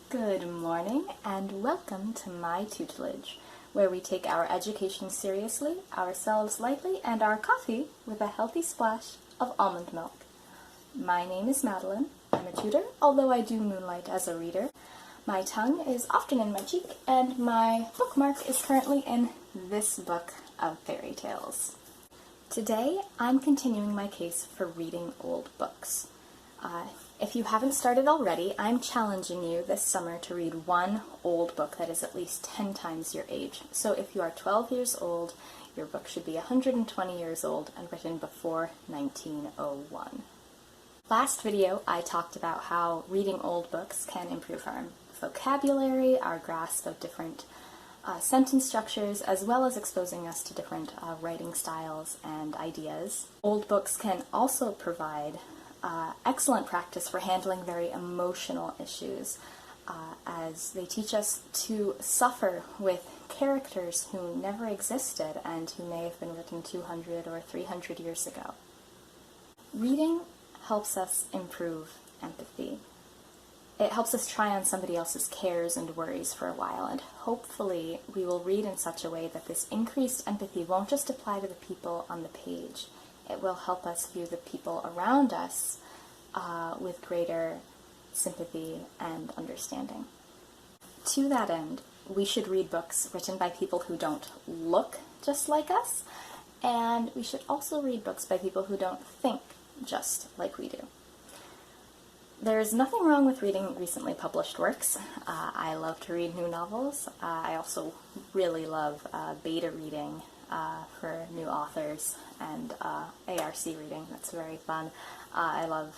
Good morning and welcome to my tutelage, where we take our education seriously, ourselves lightly, and our coffee with a healthy splash of almond milk. My name is Madeline. I'm a tutor, although I do moonlight as a reader. My tongue is often in my cheek, and my bookmark is currently in this book of fairy tales. Today, I'm continuing my case for reading old books. If you haven't started already, I'm challenging you this summer to read one old book that is at least 10 times your age. So if you are 12 years old, your book should be 120 years old and written before 1901. Last video, I talked about how reading old books can improve our vocabulary, our grasp of different sentence structures, as well as exposing us to different writing styles and ideas. Old books can also provide excellent practice for handling very emotional issues, as they teach us to suffer with characters who never existed and who may have been written 200 or 300 years ago. Reading helps us improve empathy. It helps us try on somebody else's cares and worries for a while, and hopefully we will read in such a way that this increased empathy won't just apply to the people on the page. It will help us view the people around us with greater sympathy and understanding. To that end, we should read books written by people who don't look just like us, and we should also read books by people who don't think just like we do. There's nothing wrong with reading recently published works. I love to read new novels. I also really love beta reading for new authors and ARC reading. That's very fun. I love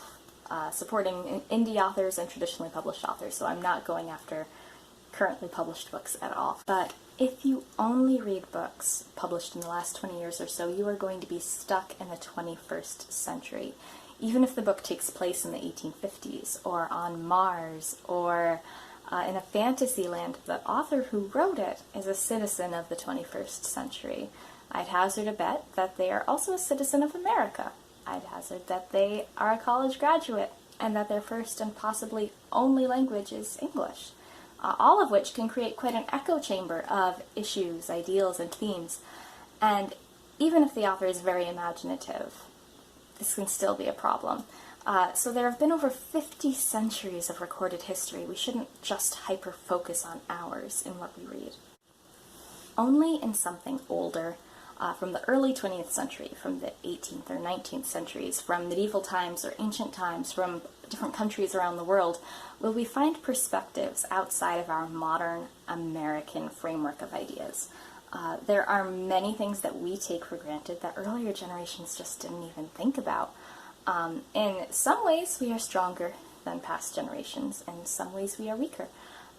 supporting indie authors and traditionally published authors, so I'm not going after currently published books at all. But if you only read books published in the last 20 years or so, you are going to be stuck in the 21st century. Even if the book takes place in the 1850s, or on Mars, or in a fantasy land, the author who wrote it is a citizen of the 21st century. I'd hazard a bet that they are also a citizen of America. I'd hazard that they are a college graduate, and that their first and possibly only language is English. All of which can create quite an echo chamber of issues, ideals, and themes. And even if the author is very imaginative, this can still be a problem. So there have been over 50 centuries of recorded history. We shouldn't just hyper-focus on ours in what we read. Only in something older, from the early 20th century, from the 18th or 19th centuries, from medieval times or ancient times, from different countries around the world, will we find perspectives outside of our modern American framework of ideas. There are many things that we take for granted that earlier generations just didn't even think about. In some ways, we are stronger than past generations, and in some ways we are weaker.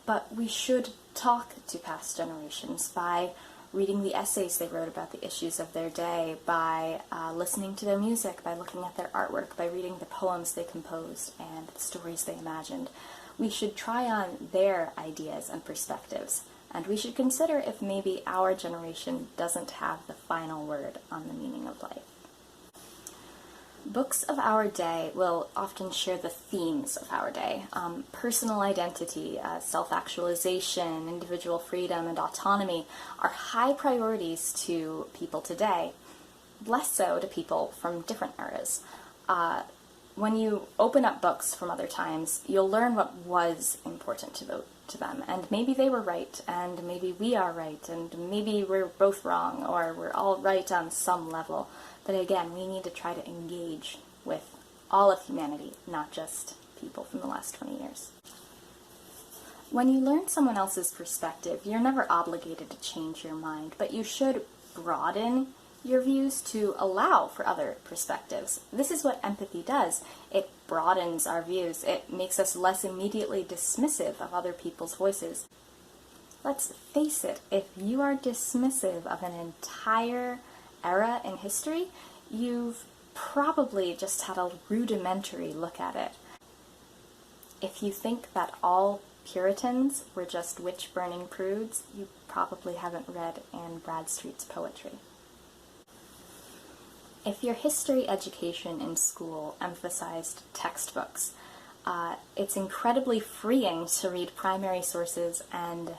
But we should talk to past generations by reading the essays they wrote about the issues of their day, by listening to their music, by looking at their artwork, by reading the poems they composed and the stories they imagined. We should try on their ideas and perspectives. And we should consider if maybe our generation doesn't have the final word on the meaning of life. Books of our day will often share the themes of our day. Personal identity, self-actualization, individual freedom, and autonomy are high priorities to people today, less so to people from different eras. When you open up books from other times, you'll learn what was important to them. And maybe they were right, and maybe we are right, and maybe we're both wrong, or we're all right on some level. But again, we need to try to engage with all of humanity, not just people from the last 20 years. When you learn someone else's perspective, you're never obligated to change your mind, but you should broaden your views to allow for other perspectives. This is what empathy does. It broadens our views. It makes us less immediately dismissive of other people's voices. Let's face it, if you are dismissive of an entire era in history, you've probably just had a rudimentary look at it. If you think that all Puritans were just witch-burning prudes, you probably haven't read Anne Bradstreet's poetry. If your history education in school emphasized textbooks, It's incredibly freeing to read primary sources and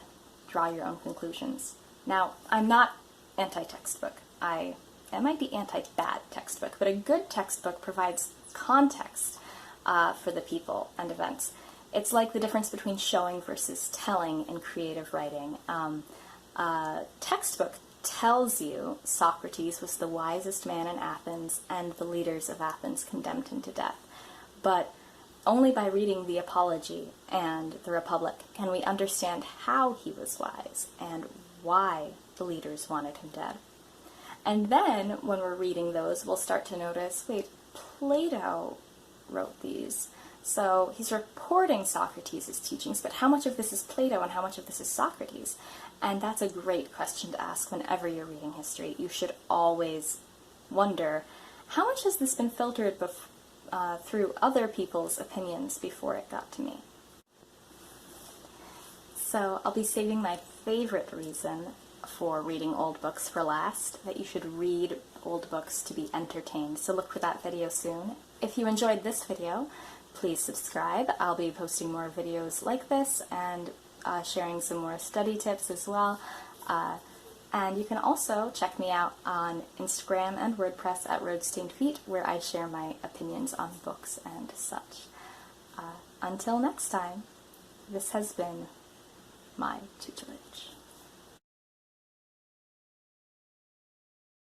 draw your own conclusions. Now, I'm not anti-textbook. I might be anti-bad textbook, but a good textbook provides context for the people and events. It's like the difference between showing versus telling in creative writing. Textbook tells you Socrates was the wisest man in Athens and the leaders of Athens condemned him to death. But only by reading the Apology and the Republic can we understand how he was wise and why the leaders wanted him dead. And then, when we're reading those, we'll start to notice, wait, Plato wrote these. So he's reporting Socrates' teachings, but how much of this is Plato and how much of this is Socrates? And that's a great question to ask whenever you're reading history. You should always wonder, how much has this been filtered through other people's opinions before it got to me? So I'll be saving my favorite reason for reading old books for last, that you should read old books to be entertained. So look for that video soon. If you enjoyed this video, please subscribe. I'll be posting more videos like this and sharing some more study tips as well. And you can also check me out on Instagram and WordPress at Roadstained Feet, where I share my opinions on books and such. Until next time, this has been my tutelage.